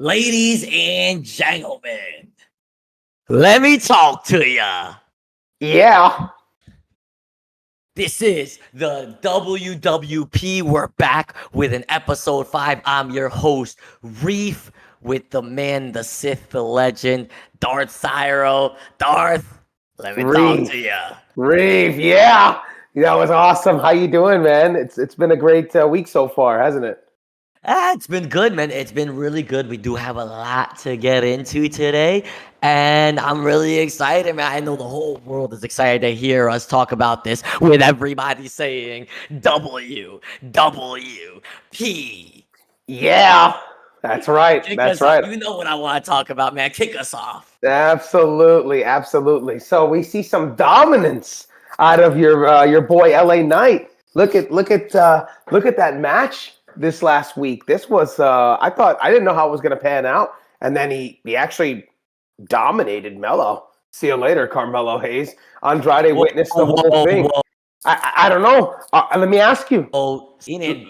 Ladies and gentlemen, let me talk to ya. Yeah. This is the WWP. We're back with an episode 5. I'm your host, Reef, with the man, the Sith, the legend, Darth Syro. Darth, let me talk to ya. Reeve, yeah. That was awesome. How you doing, man? It's been a great week so far, hasn't it? It's been good, man. It's been really good. We do have a lot to get into today, and I'm really excited, man. I know the whole world is excited to hear us talk about this with everybody saying WWP. Yeah. That's right. That's right. You know what I want to talk about, man. Kick us off. Absolutely, absolutely. So we see some dominance out of your boy LA Knight. Look at that match this last week. This was I didn't know how it was going to pan out, and then he actually dominated Mello. See you later, Carmelo Hayes. Andrade witnessed the whole thing. I don't know. Let me ask you. Oh, he didn't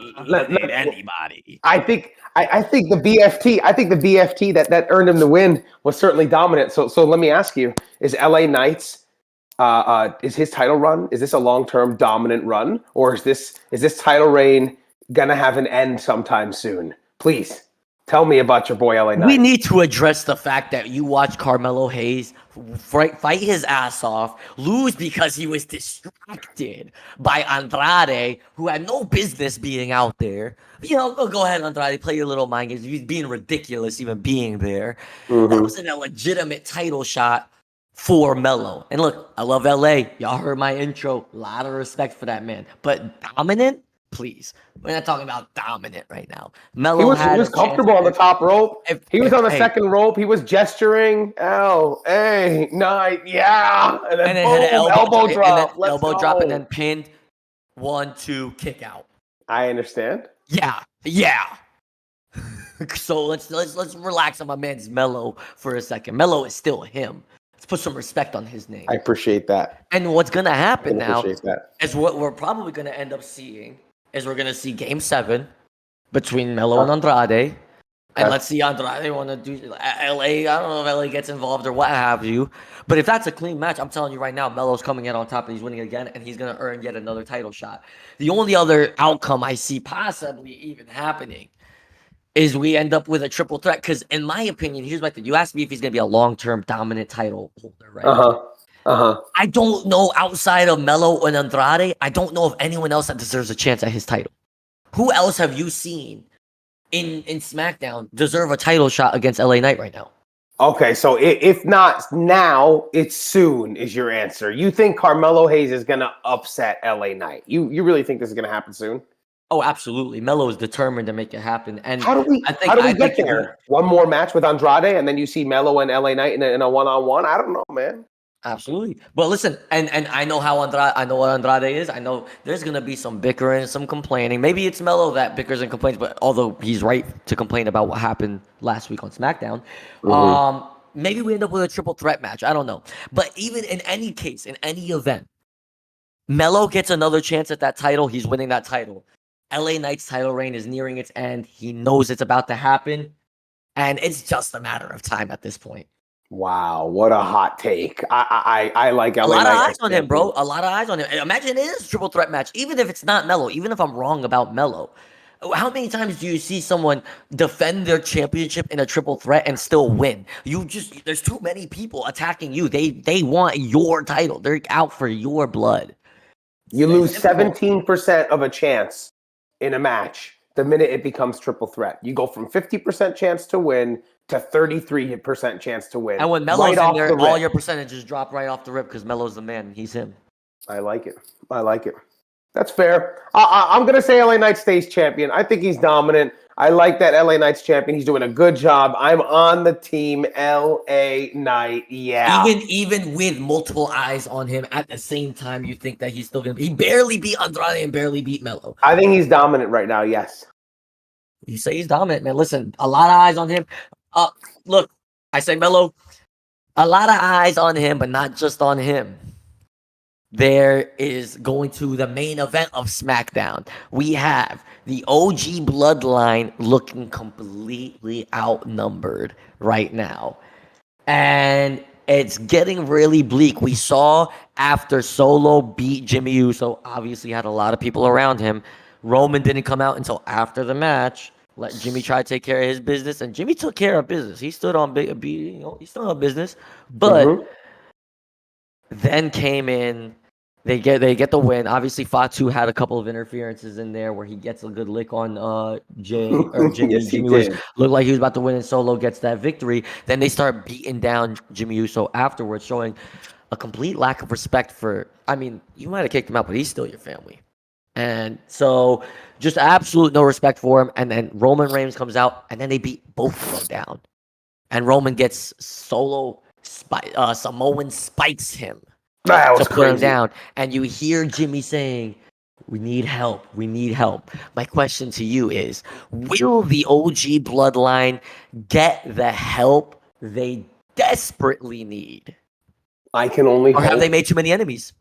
anybody. I think the BFT. I think the BFT that earned him the win was certainly dominant. So let me ask you: is LA Knight's is his title run? Is this a long-term dominant run, or is this title reign gonna have an end sometime soon? Please tell me about your boy LA Knight. We need to address the fact that you watch Carmelo Hayes fight his ass off, lose because he was distracted by Andrade, who had no business being out there. You know, go ahead, Andrade, play your little mind games. He's being ridiculous even being there. Mm-hmm. That wasn't a legitimate title shot for Mello. And look, I love LA. Y'all heard my intro. A lot of respect for that man. But dominant? Please. We're not talking about dominant right now. Mello he was comfortable on the top rope. He was on the second rope. He was gesturing. LA Knight, yeah. And then boom, had an elbow drop. Elbow drop and then pinned. 1, 2, kick out. I understand. Yeah. So let's relax on my man's Mello for a second. Mello is still him. Let's put some respect on his name. I appreciate that. And what's gonna happen now is what we're probably gonna end up seeing is we're gonna see Game 7 between Mello and Andrade. And let's see Andrade want to do LA. I don't know if LA gets involved or what have you. But if that's a clean match, I'm telling you right now, Melo's coming in on top and he's winning again, and he's going to earn yet another title shot. The only other outcome I see possibly even happening is we end up with a triple threat. Because in my opinion, here's my thing. You asked me if he's going to be a long-term dominant title holder, right? I don't know outside of Melo and Andrade. I don't know of anyone else that deserves a chance at his title. Who else have you seen in SmackDown deserve a title shot against LA Knight right now? Okay, so if not now, it's soon is your answer. You think Carmelo Hayes is going to upset LA Knight? You really think this is going to happen soon? Oh, absolutely. Melo is determined to make it happen. And how do we get there? One more match with Andrade, and then you see Melo and LA Knight in a one-on-one? I don't know, man. Absolutely. But listen, and I know I know what Andrade is. I know there's going to be some bickering, some complaining. Maybe it's Melo that bickers and complains, but although he's right to complain about what happened last week on SmackDown, maybe we end up with a triple threat match. I don't know. But even in any case, in any event, Melo gets another chance at that title. He's winning that title. LA Knight's title reign is nearing its end. He knows it's about to happen, and it's just a matter of time at this point. Wow, what a hot take. I like LA Knight. A lot of eyes on him, bro. A lot of eyes on him. Imagine it is a triple threat match, even if it's not Melo, even if I'm wrong about Melo. How many times do you see someone defend their championship in a triple threat and still win? There's too many people attacking you. They want your title. They're out for your blood. You lose 17% of a chance in a match the minute it becomes triple threat. You go from 50% chance to win to 33% chance to win. And when Melo's in there, all your percentages drop right off the rip because Melo's the man. He's him. I like it. That's fair. I'm going to say LA Knight stays champion. I think he's dominant. I like that LA Knight's champion. He's doing a good job. I'm on the team LA Knight. Yeah. Even with multiple eyes on him at the same time, you think that he's still going to be... He barely beat Andrade and barely beat Melo. I think he's dominant right now, yes. You say he's dominant, man. Listen, a lot of eyes on him. Look, I say Melo, a lot of eyes on him, but not just on him. There is going to the main event of SmackDown. We have the OG Bloodline looking completely outnumbered right now. And it's getting really bleak. We saw after Solo beat Jimmy Uso, obviously had a lot of people around him. Roman didn't come out until after the match. Let Jimmy try to take care of his business, and Jimmy took care of business. He stood on he stood on business, but then came in. They get the win. Obviously, Fatu had a couple of interferences in there where he gets a good lick on Jay or Jimmy. Yes, Jimmy looked like he was about to win, and Solo gets that victory. Then they start beating down Jimmy Uso afterwards, showing a complete lack of respect for. I mean, you might have kicked him out, but he's still your family. And so just absolute no respect for him. And then Roman Reigns comes out, and then they beat both of them down. And Roman gets Solo, Samoan spikes him to put him down. And you hear Jimmy saying, we need help. We need help. My question to you is, will the OG Bloodline get the help they desperately need? I can only hope. Or have they made too many enemies?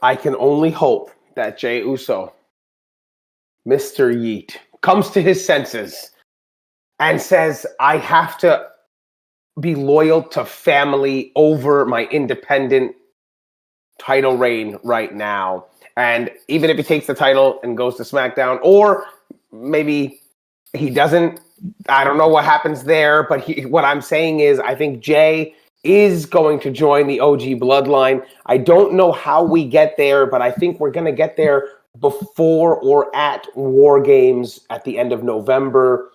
I can only hope that Jey Uso, Mr. Yeet, comes to his senses and says, I have to be loyal to family over my independent title reign right now. And even if he takes the title and goes to SmackDown, or maybe he doesn't, I don't know what happens there. But what I'm saying is, I think Jey is going to join the OG Bloodline. I don't know how we get there, but I think we're going to get there before or at War Games at the end of November.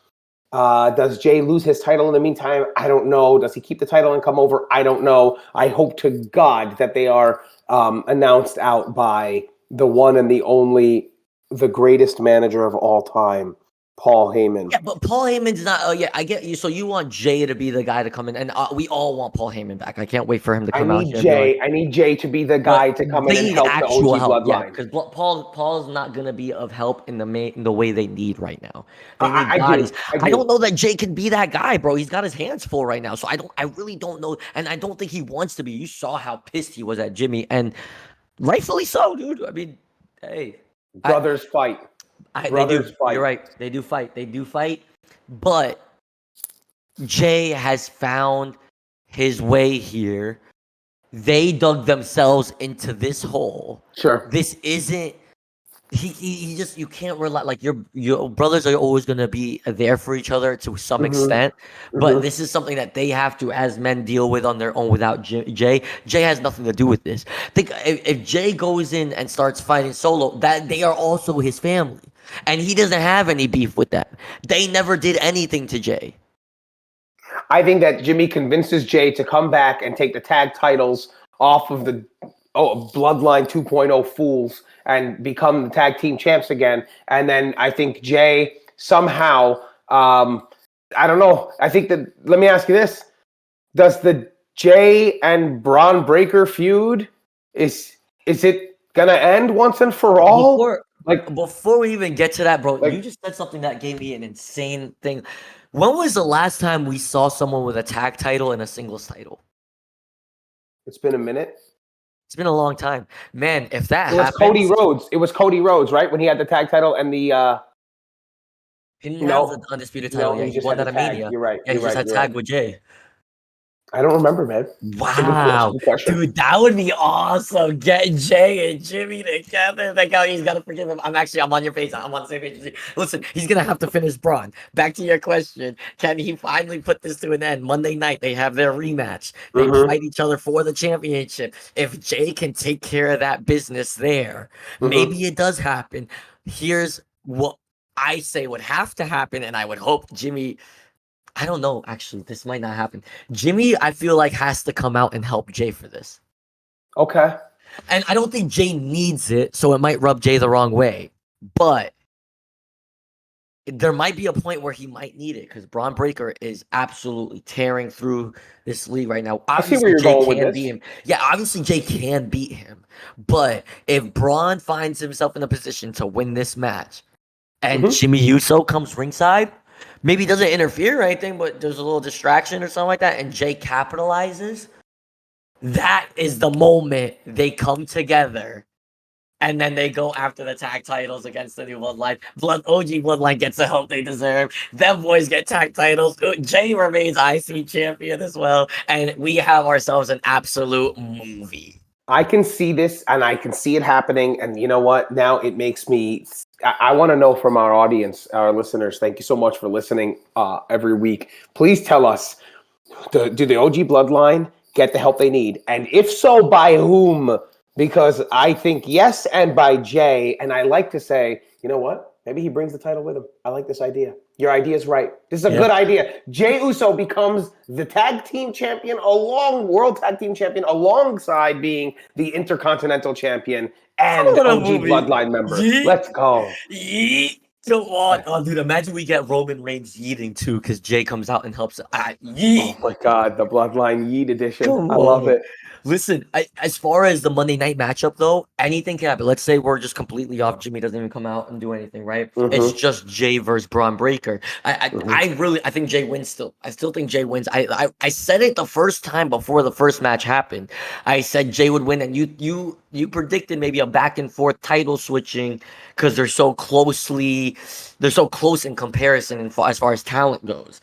Does Jey lose his title in the meantime? I don't know. Does he keep the title and come over? I don't know. I hope to God that they are announced out by the one and the only, the greatest manager of all time, Paul Heyman. Yeah, but Paul Heyman's not. Yeah, I get you. So you want Jey to be the guy to come in, and we all want Paul Heyman back. I can't wait for him to come out. I need Jey to be the guy to come in and help the OG Bloodline. Yeah, because Paul's not going to be of help in the way they need right now. They need I bodies. do. I don't know that Jey can be that guy, bro. He's got his hands full right now, so I really don't know, and I don't think he wants to be. You saw how pissed he was at Jimmy, and rightfully so, dude. I mean, hey, brothers fight. Fight. You're right. They do fight. But Jey has found his way here. They dug themselves into this hole. Sure. This isn't. He just, you can't rely, like your brothers are always going to be there for each other to some extent, but this is something that they have to, as men, deal with on their own without Jey. Jey has nothing to do with this. Think if Jey goes in and starts fighting Solo, that they are also his family, and he doesn't have any beef with that. They never did anything to Jey. I think that Jimmy convinces Jey to come back and take the tag titles off of the Bloodline 2.0 fools and become the tag team champs again. And then I think Jey somehow, I don't know. I think that, let me ask you this. Does the Jey and Bron Breakker feud, is it going to end once and for all? Before we even get to that, bro, you just said something that gave me an insane thing. When was the last time we saw someone with a tag title and a singles title? It's been a minute. It's been a long time, man. If that happens, Cody Rhodes. It was Cody Rhodes, right? When he had the tag title and the. He didn't have the undisputed title. No, he won that Mania. You're right. Yeah, he just had tag with Jey. I don't remember, man. Wow, dude, that would be awesome. Get Jey and Jimmy together. Like how he's gotta forgive him. I'm on your page. I'm on the same page. Listen, he's gonna have to finish Braun. Back to your question: can he finally put this to an end? Monday night they have their rematch. They fight each other for the championship. If Jey can take care of that business there, maybe it does happen. Here's what I say would have to happen, and I would hope Jimmy. I don't know, actually. This might not happen. Jimmy, I feel like, has to come out and help Jey for this. Okay. And I don't think Jey needs it, so it might rub Jey the wrong way. But there might be a point where he might need it, because Bron Breakker is absolutely tearing through this league right now. Obviously, I see where you're going with this. Beat him. Yeah, obviously Jey can beat him. But if Braun finds himself in a position to win this match, and Jimmy Uso comes ringside, maybe he doesn't interfere or anything, but there's a little distraction or something like that, and Jey capitalizes, that is the moment they come together And then they go after the tag titles against the new Bloodline. OG Bloodline gets the help they deserve. Them boys get tag titles. Jey remains IC champion as well. And we have ourselves an absolute movie. I can see this, and I can see it happening. And you know what? Now it makes me. I want to know from our audience, our listeners. Thank you so much for listening every week. Please tell us: do the OG Bloodline get the help they need? And if so, by whom? Because I think yes, and by Jey. And I like to say, you know what? Maybe he brings the title with him. I like this idea. Your idea is right. This is a good idea. Jey Uso becomes the tag team champion, world tag team champion, alongside being the Intercontinental champion and OG Bloodline member. Let's go. Yeet. Come on. Oh, dude, imagine we get Roman Reigns yeeting too, because Jey comes out and helps. Yeet. Oh my God, the Bloodline Yeet edition. I love it. Listen, as far as the Monday night matchup, though, anything can happen. Let's say we're just completely off. Jimmy doesn't even come out and do anything, right? Mm-hmm. It's just Jey versus Bron Breakker. I think Jey wins still. I still think Jey wins. I said it the first time before the first match happened. I said Jey would win, and you predicted maybe a back and forth title switching because they're so close in comparison as far as talent goes,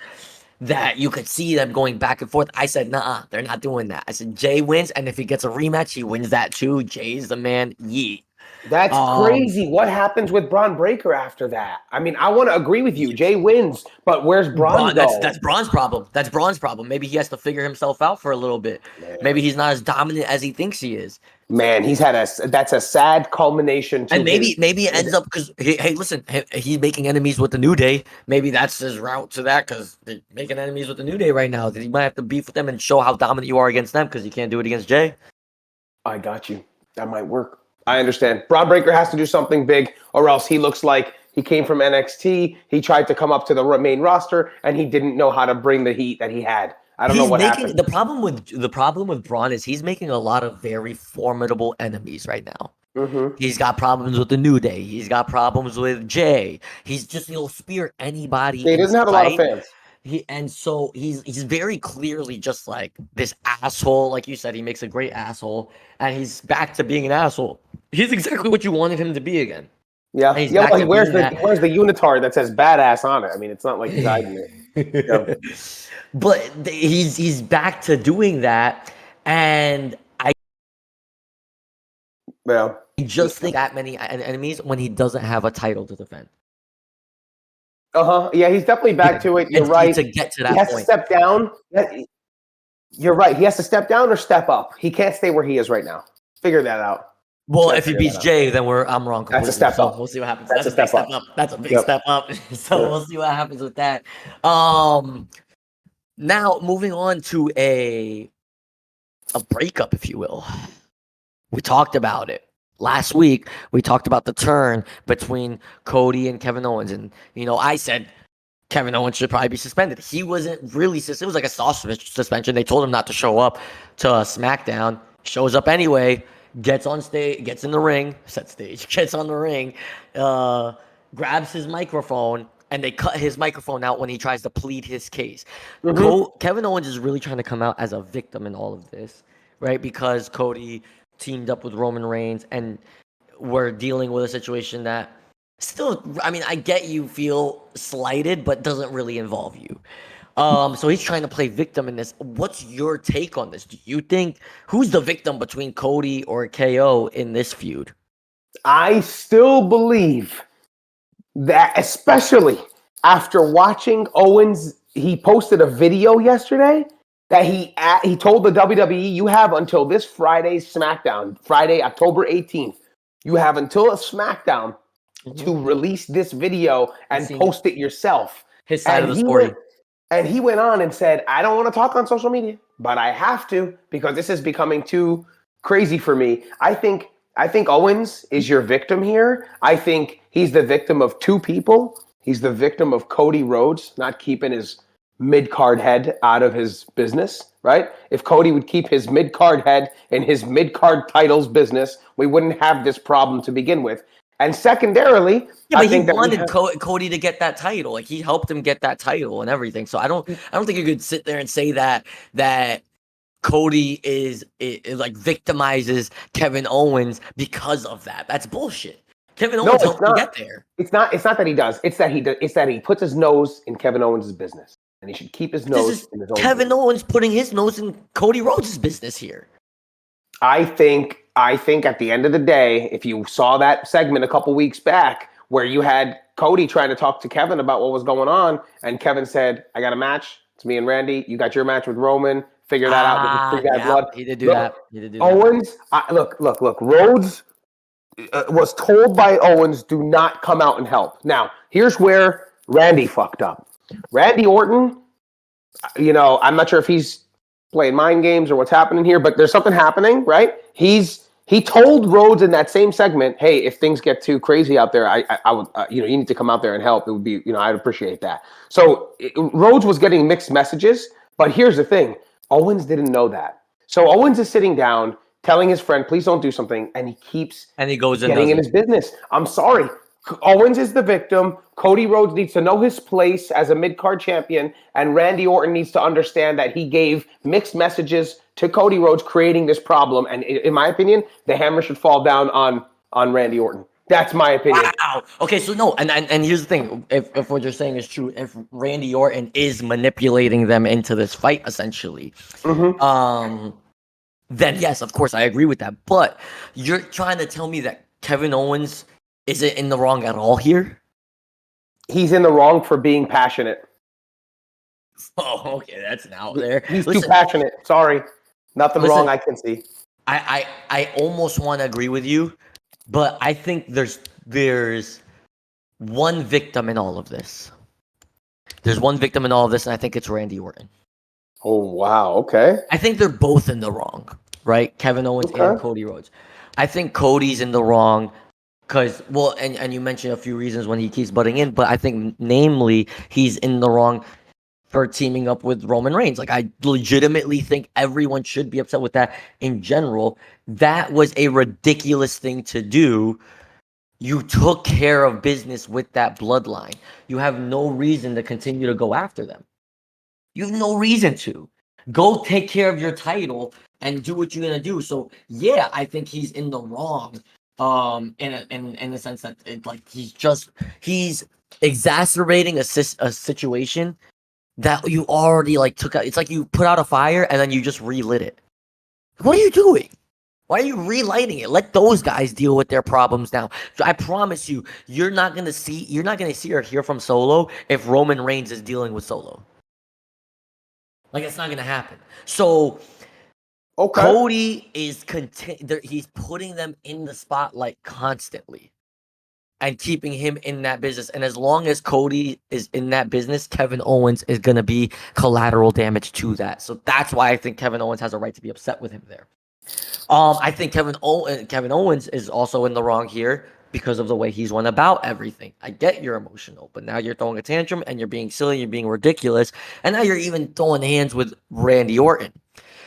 that you could see them going back and forth. I said, nah, they're not doing that. I said, Jey wins, and if he gets a rematch, he wins that too. Jey's the man. Yeet. That's crazy. What happens with Bron Breakker after that? I mean, I want to agree with you. Jey wins, but where's Bron go? That's Bron's problem. That's Bron's problem. Maybe he has to figure himself out for a little bit. Man. Maybe he's not as dominant as he thinks he is. Man, that's a sad culmination. And maybe it ends up because hey, listen, he's making enemies with the New Day. Maybe that's his route to that, because they're making enemies with the New Day right now. That he might have to beef with them and show how dominant you are against them, because you can't do it against Jey. I got you. That might work. I understand. Bron Breakker has to do something big, or else he looks like he came from NXT. He tried to come up to the main roster, and he didn't know how to bring the heat that he had. I don't know what happened. The problem with Bron is he's making a lot of very formidable enemies right now. Mm-hmm. He's got problems with the New Day. He's got problems with Jey. He'll spear anybody. He doesn't have a lot of fans. He's very clearly just like this asshole. Like you said, he makes a great asshole, and he's back to being an asshole. He's exactly what you wanted him to be again. Yeah. Well, he wears the unitard that says badass on it. I mean, it's not like he's hiding it. Yeah. But he's back to doing that, and I just think that many enemies when he doesn't have a title to defend. Yeah, he's definitely back to it. You're right. To get to that he has to step down. You're right. He has to step down or step up. He can't stay where he is right now. Figure that out. Well, if he beats Jey, then I'm wrong completely. That's a step up. We'll see what happens. That's a big step up. That's a big step up. So we'll see what happens with that. Now moving on to a breakup, if you will. We talked about it last week. We talked about the turn between Cody and Kevin Owens, and I said Kevin Owens should probably be suspended. He wasn't really. It was like a soft suspension. They told him not to show up to SmackDown. Shows up anyway. Gets on stage, gets in the ring, gets on the ring, grabs his microphone, and they cut his microphone out when he tries to plead his case. Mm-hmm. Kevin Owens is really trying to come out as a victim in all of this, right? Because Cody teamed up with Roman Reigns, and we're dealing with a situation that still, I mean, I get you feel slighted, but doesn't really involve you. So he's trying to play victim in this. What's your take on this? Do you think who's the victim between Cody or KO in this feud? I still believe that, especially after watching Owens, he posted a video yesterday that he told the WWE, you have until this Friday's SmackDown, Friday, October 18th. You have until a SmackDown to release this video and post it yourself. His side of the story. And he went on and said, I don't want to talk on social media, but I have to because this is becoming too crazy for me. I think Owens is your victim here. I think he's the victim of two people. He's the victim of Cody Rhodes not keeping his mid-card head out of his business, right? If Cody would keep his mid-card head in his mid-card titles business, we wouldn't have this problem to begin with. And secondarily, I think he wanted Cody to get that title. Like, he helped him get that title and everything. So I don't think you could sit there and say that Cody is like victimizes Kevin Owens because of that. That's bullshit. Kevin Owens helped you get there. It's not that he does. It's that he puts his nose in Kevin Owens' business, and he should keep his nose in his own. Kevin Owens putting his nose in Cody Rhodes' business here. I think at the end of the day, if you saw that segment a couple weeks back where you had Cody trying to talk to Kevin about what was going on, and Kevin said, "I got a match. It's me and Randy. You got your match with Roman. Figure that out. This is pre-bad blood." He did do that. Owens, look. Rhodes was told by Owens, "Do not come out and help." Now, here's where Randy fucked up. Randy Orton, I'm not sure if he's playing mind games or what's happening here, but there's something happening, right? He told Rhodes in that same segment, "Hey, if things get too crazy out there, I would, you need to come out there and help. It would be, I'd appreciate that." So Rhodes was getting mixed messages, but here's the thing: Owens didn't know that. So Owens is sitting down, telling his friend, "Please don't do something," and he goes getting in his business. I'm sorry. Owens is the victim. Cody Rhodes needs to know his place as a mid-card champion, and Randy Orton needs to understand that he gave mixed messages to Cody Rhodes, creating this problem. And in my opinion, the hammer should fall down on Randy Orton. That's my opinion. Wow. Okay, so no, and here's the thing: if what you're saying is true, if Randy Orton is manipulating them into this fight, essentially, then yes, of course, I agree with that. But you're trying to tell me that Kevin Owens isn't in the wrong at all here? He's in the wrong for being passionate. Oh, okay, that's an out there. He's too passionate. Sorry. Nothing wrong I can see. I almost want to agree with you, but I think there's one victim in all of this. There's one victim in all of this, and I think it's Randy Orton. Oh, wow. Okay. I think they're both in the wrong, right? Kevin Owens and Cody Rhodes. I think Cody's in the wrong because, and you mentioned a few reasons when he keeps butting in, but I think namely he's in the wrong for teaming up with Roman Reigns. Like, I legitimately think everyone should be upset with that in general. That was a ridiculous thing to do. You took care of business with that bloodline. You have no reason to continue to go after them. You have no reason to. Go take care of your title and do what you're going to do. So, yeah, I think he's in the wrong in the sense that he's exacerbating a situation that you already took out. It's like you put out a fire and then you just relit it. What are you doing? Why are you relighting it? Let those guys deal with their problems now. I promise you, you're not gonna see or hear from Solo if Roman Reigns is dealing with Solo. It's not gonna happen. So Cody is he's putting them in the spotlight constantly and keeping him in that business. And as long as Cody is in that business, Kevin Owens is going to be collateral damage to that. So that's why I think Kevin Owens has a right to be upset with him there. I think Kevin Owens is also in the wrong here because of the way he's went about everything. I get you're emotional, but now you're throwing a tantrum and you're being silly, you're being ridiculous, and now you're even throwing hands with Randy Orton.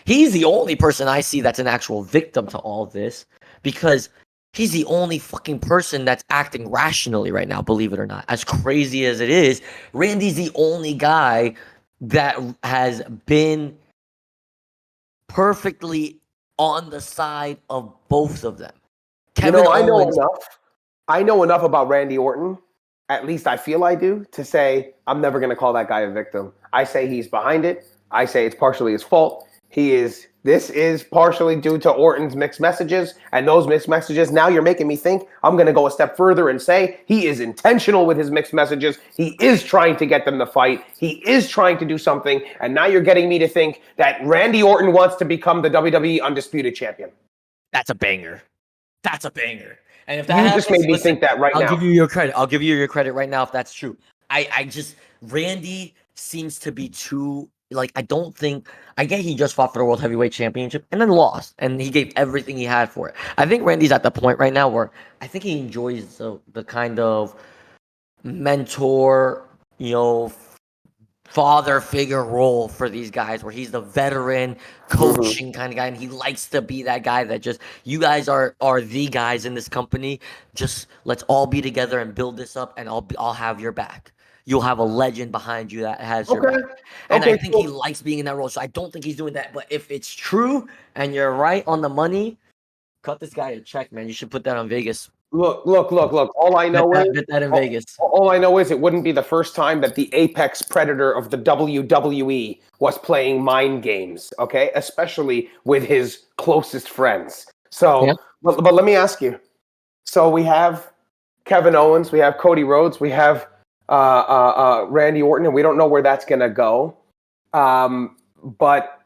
He's the only person I see that's an actual victim to all this because he's the only fucking person that's acting rationally right now, believe it or not. As crazy as it is, Randy's the only guy that has been perfectly on the side of both of them. Kevin Owens, I know enough about Randy Orton, at least I feel I do, to say I'm never going to call that guy a victim. I say he's behind it. I say it's partially his fault. This is partially due to Orton's mixed messages, and those mixed messages, now you're making me think I'm going to go a step further and say he is intentional with his mixed messages. He is trying to get them to fight. He is trying to do something, and now you're getting me to think that Randy Orton wants to become the WWE Undisputed Champion. That's a banger. That's a banger. And if that happens, just made me think that right now. I'll give you your credit. I'll give you your credit right now if that's true. Randy seems to be too... I get he just fought for the World Heavyweight Championship and then lost, and he gave everything he had for it. I think Randy's at the point right now where I think he enjoys the kind of mentor, father figure role for these guys where he's the veteran coaching kind of guy, and he likes to be that guy that just, you guys are the guys in this company. Just let's all be together and build this up, and I'll have your back. you'll have a legend behind you that has your back. And I think he likes being in that role. So I don't think he's doing that. But if it's true and you're right on the money, cut this guy a check, man. You should put that on Vegas. Look. All I know is bet that in Vegas. All I know is it wouldn't be the first time that the apex predator of the WWE was playing mind games, okay? Especially with his closest friends. So, but let me ask you. So we have Kevin Owens, we have Cody Rhodes, we have Randy Orton, and we don't know where that's going to go. But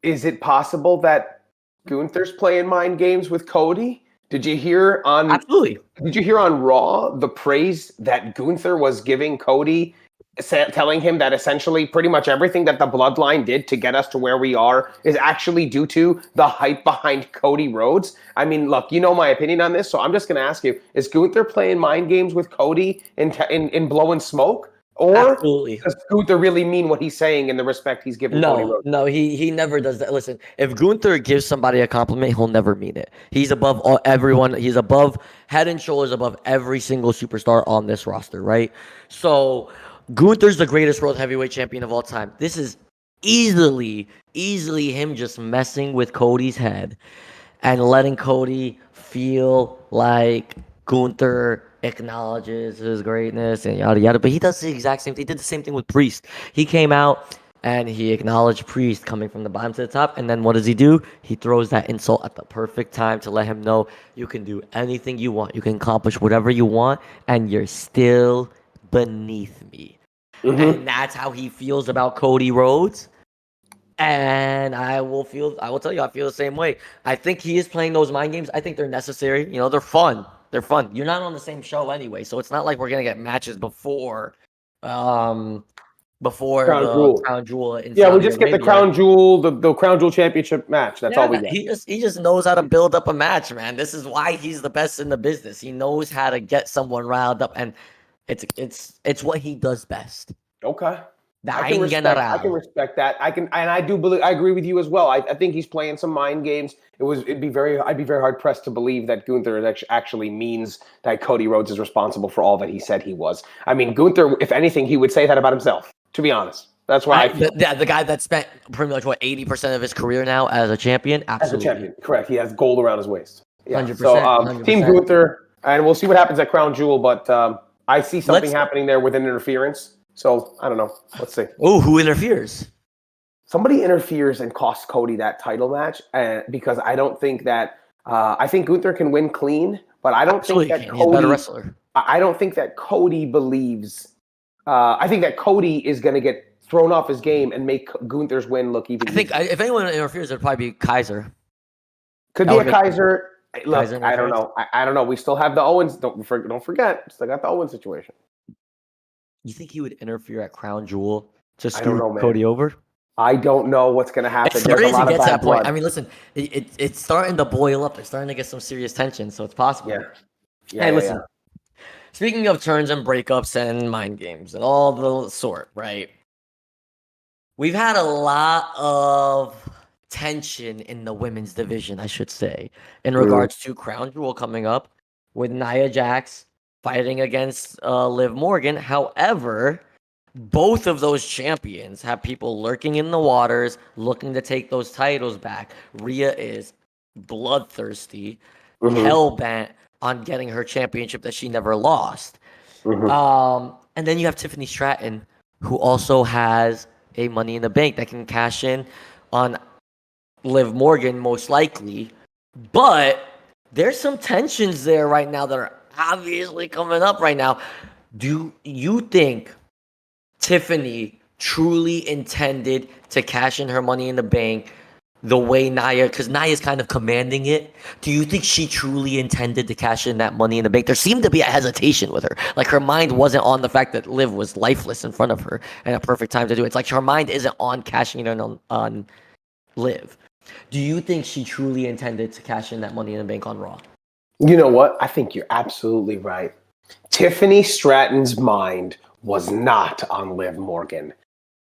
is it possible that Gunther's playing mind games with Cody? Did you hear on Raw the praise that Gunther was giving Cody, telling him that essentially pretty much everything that the Bloodline did to get us to where we are is actually due to the hype behind Cody Rhodes? I mean, look, you know my opinion on this, so I'm just going to ask you, is Gunther playing mind games with Cody in blowing smoke? Or does Gunther really mean what he's saying in the respect he's giving Cody Rhodes? No, he never does that. Listen, if Gunther gives somebody a compliment, he'll never mean it. He's above everyone. He's above, head and shoulders above every single superstar on this roster, right? So Gunther's the greatest world heavyweight champion of all time. This is easily him just messing with Cody's head and letting Cody feel like Gunther acknowledges his greatness and yada yada, but he does the exact same thing. He did the same thing with Priest. He came out and he acknowledged Priest coming from the bottom to the top, and then what does he do? He throws that insult at the perfect time to let him know you can do anything you want, you can accomplish whatever you want, and you're still beneath me. And that's how he feels about Cody Rhodes. And I will tell you, I feel the same way. I think he is playing those mind games. I think they're necessary. You know, they're fun. They're fun. You're not on the same show anyway, so it's not like we're gonna get matches before Crown Jewel. Yeah, we just get the Crown Jewel, the Crown Jewel Championship match. That's all we get. He just knows how to build up a match, man. This is why he's the best in the business. He knows how to get someone riled up, and it's what he does best. Okay. I can respect that. I do believe. I agree with you as well. I think he's playing some mind games. I'd be very hard pressed to believe that Gunther actually means that Cody Rhodes is responsible for all that he said he was. I mean, Gunther, if anything, he would say that about himself. To be honest, that's why the guy that spent pretty much 80% of his career now as a champion. Absolutely. As a champion, correct. He has gold around his waist. Yeah. 100%. So 100%. Team Gunther, and we'll see what happens at Crown Jewel. But I see something happening there with an interference. So, I don't know. Let's see. Oh, who interferes? Somebody interferes and costs Cody that title match, because I don't think that I think Gunther can win clean, but I don't think that Cody. He's a better wrestler. I don't think that Cody believes. I think that Cody is going to get thrown off his game and make Gunther's win look even. I think if anyone interferes, it'd probably be Kaiser. Could be a Kaiser. Look, I don't know. I don't know. We still have the Owens. Don't forget. Still got the Owens situation. You think he would interfere at Crown Jewel to screw Cody over? I don't know what's going to happen. There's a lot of bad blood. I mean, listen, it's starting to boil up. They're starting to get some serious tension, so it's possible. Hey, listen. Speaking of turns and breakups and mind games and all the sort, right? We've had a lot of tension in the women's division, I should say, in regards to Crown Jewel coming up with Nia Jax fighting against Liv Morgan. However, both of those champions have people lurking in the waters, looking to take those titles back. Rhea is bloodthirsty, hell-bent on getting her championship that she never lost. And then you have Tiffany Stratton, who also has a Money in the Bank that can cash in on Liv Morgan, most likely. But there's some tensions there right now that are obviously coming up right now. Do you think Tiffany truly intended to cash in her Money in the Bank the way Nia, because Nia's kind of commanding it? Do you think she truly intended to cash in that Money in the Bank? There seemed to be a hesitation with her. Like, her mind wasn't on the fact that Liv was lifeless in front of her and a perfect time to do it. It's like her mind isn't on cashing in on Liv. Do you think she truly intended to cash in that Money in the Bank on Raw? You know what? I think you're absolutely right. Tiffany Stratton's mind was not on Liv Morgan.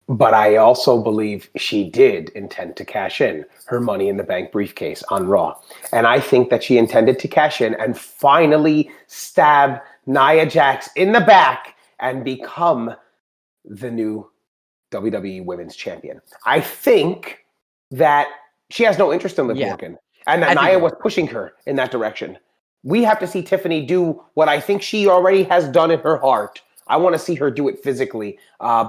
But I also believe she did intend to cash in her Money in the Bank briefcase on Raw. And I think that she intended to cash in and finally stab Nia Jax in the back and become the new WWE Women's Champion. I think that she has no interest in Liv Morgan, and that Nia was pushing her in that direction. We have to see Tiffany do what I think she already has done in her heart. I want to see her do it physically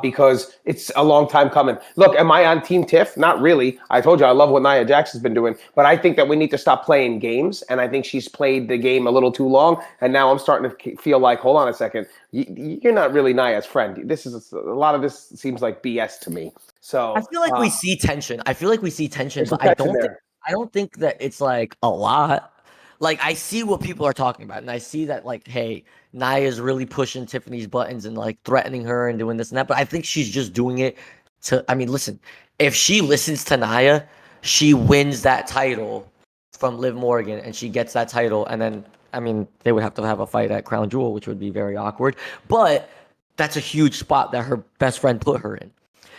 because it's a long time coming. Look, am I on Team Tiff? Not really. I told you I love what Nia Jax has been doing, but I think that we need to stop playing games, and I think she's played the game a little too long, and now I'm starting to feel like, hold on a second, you're not really Nia's friend. This is a lot of this seems like BS to me. So I feel like we see tension. But I don't think that it's like a lot. Like, I see what people are talking about, and I see that, like, hey, Nia is really pushing Tiffany's buttons and, like, threatening her and doing this and that, but I think she's just doing it to, I mean, listen, if she listens to Nia, she wins that title from Liv Morgan, and she gets that title, and then, I mean, they would have to have a fight at Crown Jewel, which would be very awkward, but that's a huge spot that her best friend put her in.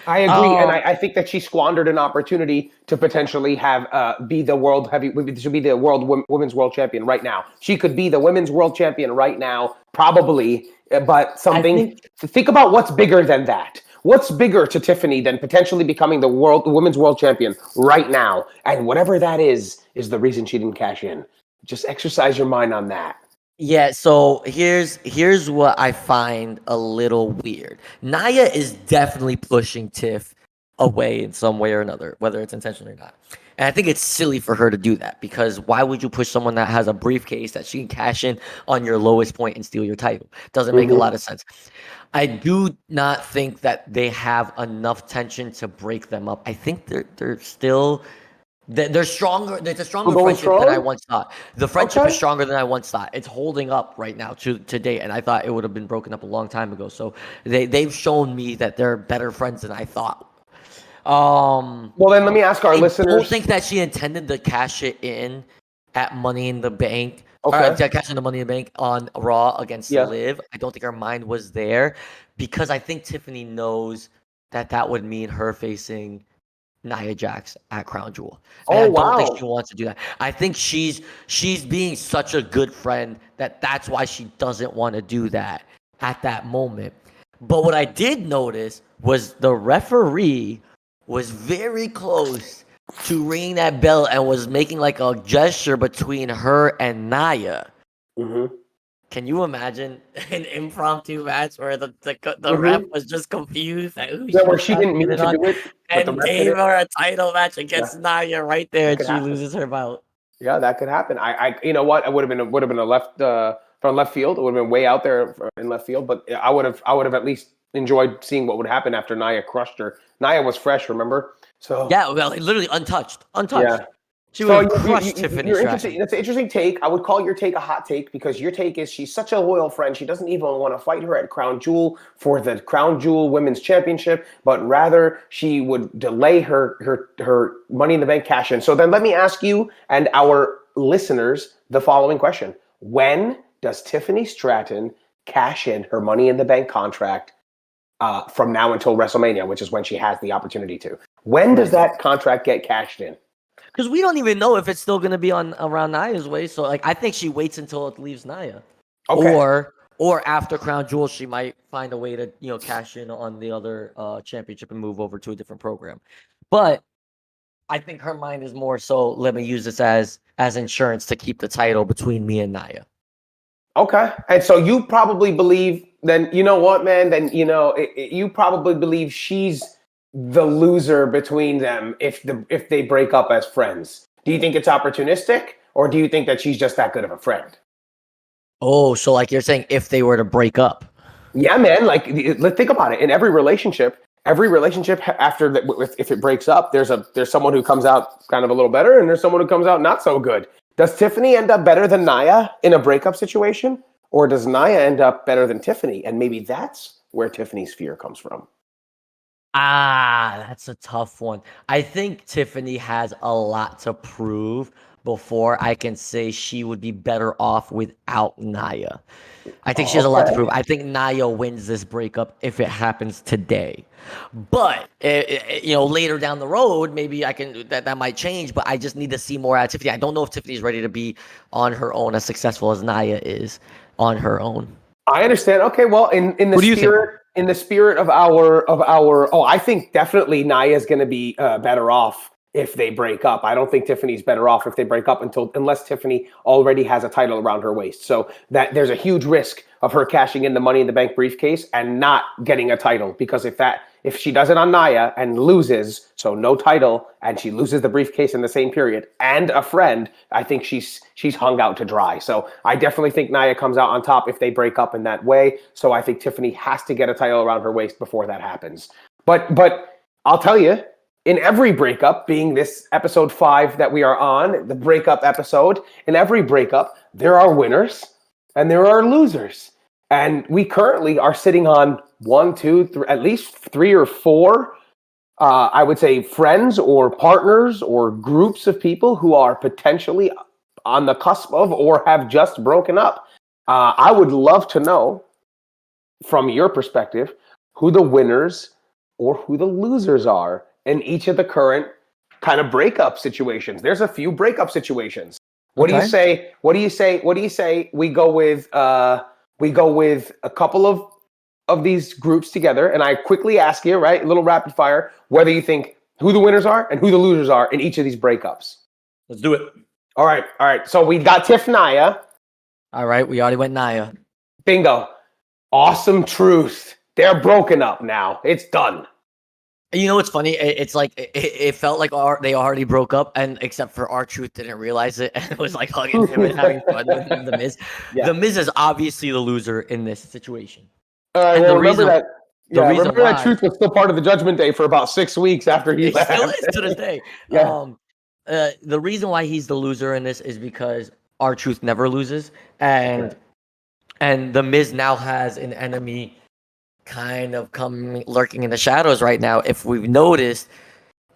I agree, and I think that she squandered an opportunity to potentially have be the women's world champion right now. She could be the women's world champion right now, probably. But think about what's bigger than that. What's bigger to Tiffany than potentially becoming the women's world champion right now? And whatever that is the reason she didn't cash in. Just exercise your mind on that. Yeah, so here's what I find a little weird. Nia is definitely pushing Tiff away in some way or another, whether it's intentionally or not. And I think it's silly for her to do that, because why would you push someone that has a briefcase that she can cash in on your lowest point and steal your title? Doesn't make a lot of sense. I do not think that they have enough tension to break them up. I think they're still... They're stronger. It's a stronger friendship than I once thought. The friendship is stronger than I once thought. It's holding up right now to date, and I thought it would have been broken up a long time ago. So they've shown me that they're better friends than I thought. Well, then let me ask our listeners. I don't think that she intended to cash it in at Money in the Bank. Okay. To cash in the Money in the Bank on Raw against Liv. I don't think her mind was there, because I think Tiffany knows that would mean her facing Nia Jax at Crown Jewel. And I don't think she wants to do that. I think she's being such a good friend that's why she doesn't want to do that at that moment. But what I did notice was the referee was very close to ringing that bell and was making like a gesture between her and Nia. Mm-hmm. Can you imagine an impromptu match where the ref was just confused at who where she didn't mean to do it, and gave her a title match against Nia right there, and she loses her bout? Yeah, that could happen. I you know what? It would have been a left from left field. It would have been way out there in left field, but I would have at least enjoyed seeing what would happen after Nia crushed her. Nia was fresh, remember? So yeah, well, literally untouched. Yeah. She would have crushed Tiffany Stratton. That's an interesting take. I would call your take a hot take, because your take is she's such a loyal friend. She doesn't even want to fight her at Crown Jewel for the Crown Jewel Women's Championship, but rather she would delay her Money in the Bank cash in. So then let me ask you and our listeners the following question. When does Tiffany Stratton cash in her Money in the Bank contract from now until WrestleMania, which is when she has the opportunity to? When does that contract get cashed in? Because we don't even know if it's still going to be around Nia's way. So, like, I think she waits until it leaves Nia. Okay. Or after Crown Jewel, she might find a way to, cash in on the other championship and move over to a different program. But I think her mind is more so, let me use this as insurance to keep the title between me and Nia. Okay. And so you probably believe, then, you know what, man? Then, you probably believe she's the loser between them if they break up as friends. Do you think it's opportunistic, or do you think that she's just that good of a friend? Oh, so like you're saying if they were to break up? Yeah, man. Like, let's think about it. In every relationship after that, if it breaks up, there's someone who comes out kind of a little better, and there's someone who comes out not so good. Does Tiffany end up better than Nia in a breakup situation, or does Nia end up better than Tiffany? And maybe that's where Tiffany's fear comes from. That's a tough one. I think Tiffany has a lot to prove before I can say she would be better off without Nia. I think she has a lot to prove. I think Nia wins this breakup if it happens today. But later down the road, maybe I can that might change. But I just need to see more out of Tiffany. I don't know if Tiffany's ready to be on her own as successful as Nia is on her own. I understand. Okay, well, in the spirit of our, I think definitely Nia's going to be better off if they break up. I don't think Tiffany's better off if they break up unless Tiffany already has a title around her waist. So that there's a huge risk of her cashing in the Money in the Bank briefcase and not getting a title, because if she does it on Nia and loses, so no title, and she loses the briefcase in the same period and a friend, I think she's hung out to dry. So I definitely think Nia comes out on top if they break up in that way. So I think Tiffany has to get a title around her waist before that happens. But I'll tell you, in every breakup, being this episode 5 that we are on, the breakup episode, in every breakup, there are winners and there are losers. And we currently are sitting on 1, 2, 3, at least 3 or 4, I would say, friends or partners or groups of people who are potentially on the cusp of or have just broken up. I would love to know, from your perspective, who the winners or who the losers are in each of the current kind of breakup situations. There's a few breakup situations. What do you say? What do you say? We go with a couple of these groups together, and I quickly ask you, right, a little rapid fire, whether you think who the winners are and who the losers are in each of these breakups. Let's do it. All right. So we got Tiff Nia. All right, we already went Nia. Bingo. Awesome Truth. They're broken up now. It's done. You know what's funny? It's like it felt like they already broke up, and except for R-Truth didn't realize it, and it was like hugging him and having fun with The Miz. Yeah. The Miz is obviously the loser in this situation. Remember that Truth was still part of the Judgment Day for about 6 weeks after he left. Still is to this day. Yeah. The reason why he's the loser in this is because R-Truth never loses, and The Miz now has an enemy kind of lurking in the shadows right now. If we've noticed,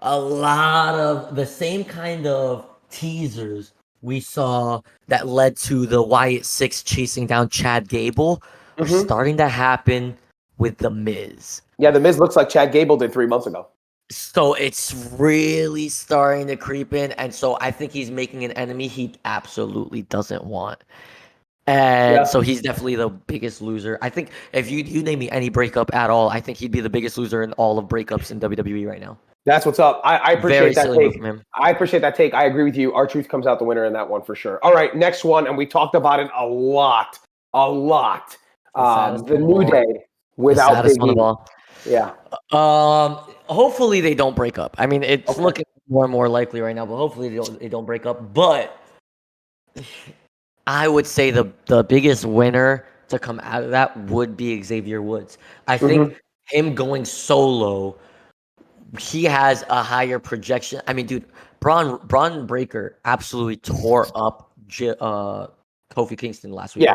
a lot of the same kind of teasers we saw that led to the Wyatt Six chasing down Chad Gable are starting to happen with The Miz. Yeah, The Miz looks like Chad Gable did 3 months ago. So it's really starting to creep in, and so I think he's making an enemy he absolutely doesn't want. And so he's definitely the biggest loser. I think if you name me any breakup at all, I think he'd be the biggest loser in all of breakups in WWE right now. That's what's up. I appreciate that take. I appreciate that take. I agree with you. R-Truth comes out the winner in that one for sure. All right, next one, and we talked about it a lot. The New Day without Big E. Yeah. Hopefully they don't break up. I mean, it's looking more and more likely right now, but hopefully they don't break up. But I would say the biggest winner to come out of that would be Xavier Woods. I think him going solo, he has a higher projection. I mean, dude, Bron Breakker absolutely tore up Kofi Kingston last week.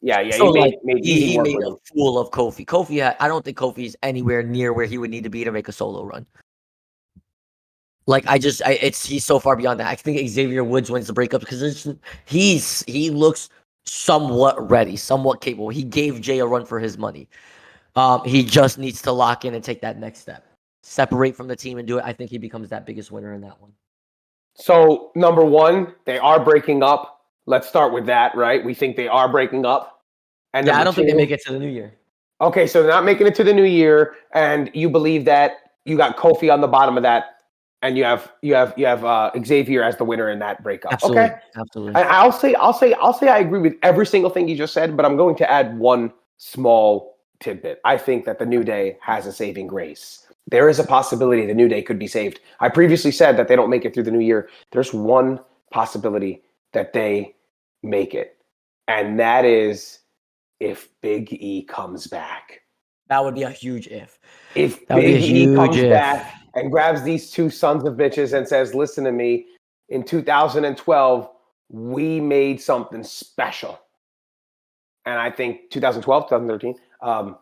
Yeah. So he made a fool of Kofi. I don't think Kofi's anywhere near where he would need to be to make a solo run. Like he's so far beyond that. I think Xavier Woods wins the breakup because he looks somewhat ready, somewhat capable. He gave Jey a run for his money. He just needs to lock in and take that next step, separate from the team and do it. I think he becomes that biggest winner in that one. So number one, they are breaking up. Let's start with that, right? We think they are breaking up. And I don't think they make it to the new year. Okay, so they're not making it to the new year, and you believe that you got Kofi on the bottom of that. And you have Xavier as the winner in that breakup. Absolutely. Okay, absolutely. And I'll say I agree with every single thing you just said, but I'm going to add one small tidbit. I think that the New Day has a saving grace. There is a possibility the New Day could be saved. I previously said that they don't make it through the new year. There's one possibility that they make it, and that is if Big E comes back. That would be a huge if. If Big E comes back and grabs these two sons of bitches and says, listen to me, in 2012, we made something special. And I think 2012, 2013, I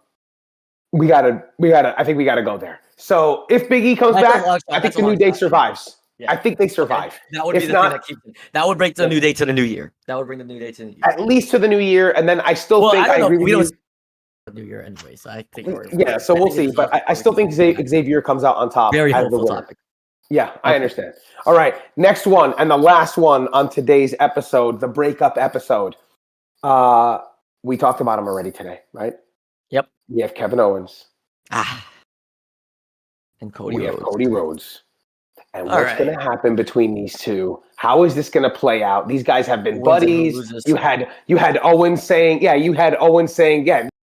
think we gotta go there. So if Big E comes back, I think the New Day survives. Yeah. I think they survive. That would be the thing that keeps it. That would bring the New Day to the new year. That would bring the New Day to the new year. At least to the new year, and then I still think I agree with you. New year anyway, so I think so we'll see, but I still think Xavier comes out on top. Very hopeful topic. Yeah, I understand. All right, next one and the last one on today's episode, the breakup episode. we talked about him already today, right? Yep. We have Kevin Owens. And Cody we Rhodes. have Cody Rhodes. And All what's going to happen between these two? How is this going to play out? These guys have been buddies. You had Owens saying,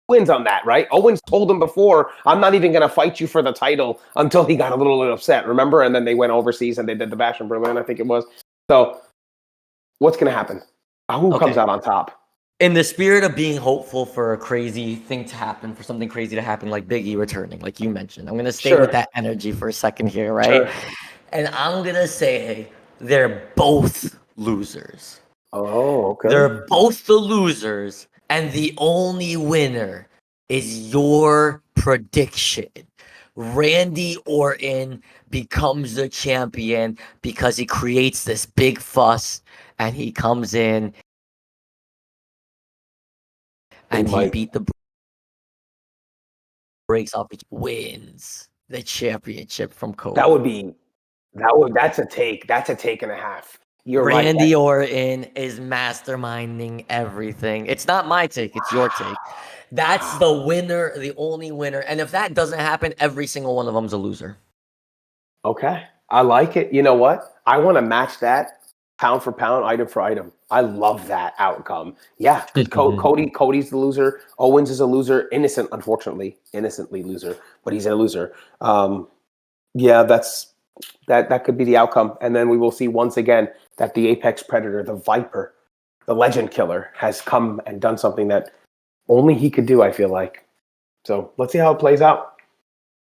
wins on that, right? Owens told him before, I'm not even going to fight you for the title until he got a little bit upset, remember? And then they went overseas and they did the Bash in Berlin, I think it was. So what's going to happen? Who comes out on top? In the spirit of being hopeful for a crazy thing to happen, for something crazy to happen, like Big E returning, like you mentioned, I'm going to stay with that energy for a second here, right? Sure. And I'm going to say they're both losers. Oh, okay. They're both the losers, and the only winner is your prediction. Randy Orton becomes the champion because he creates this big fuss, and he comes in and he beat the breaks off, wins the championship from Cody. That's a take. That's a take and a half. You're Randy Orton is masterminding everything. It's not my take, it's your take. That's the winner, the only winner. And if that doesn't happen, every single one of them's a loser. Okay. I like it. You know what? I want to match that pound for pound, item for item. I love that outcome. Yeah. Cody's the loser. Owens is a loser. Innocently loser, but he's a loser. Yeah, that could be the outcome. And then we will see once again that the apex predator, the Viper, the legend killer, has come and done something that only he could do, I feel like. So let's see how it plays out.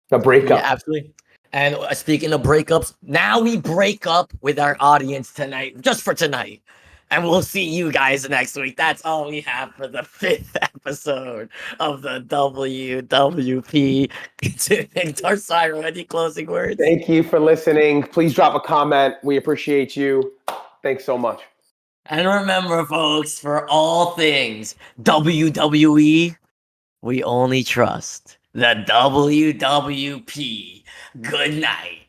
The breakup. Yeah, absolutely. And speaking of breakups, now we break up with our audience tonight, just for tonight. And we'll see you guys next week. That's all we have for the 5th episode of the WWP. Darcyro, any closing words? Thank you for listening. Please drop a comment. We appreciate you. Thanks so much. And remember, folks, for all things WWE, we only trust the WWP. Good night.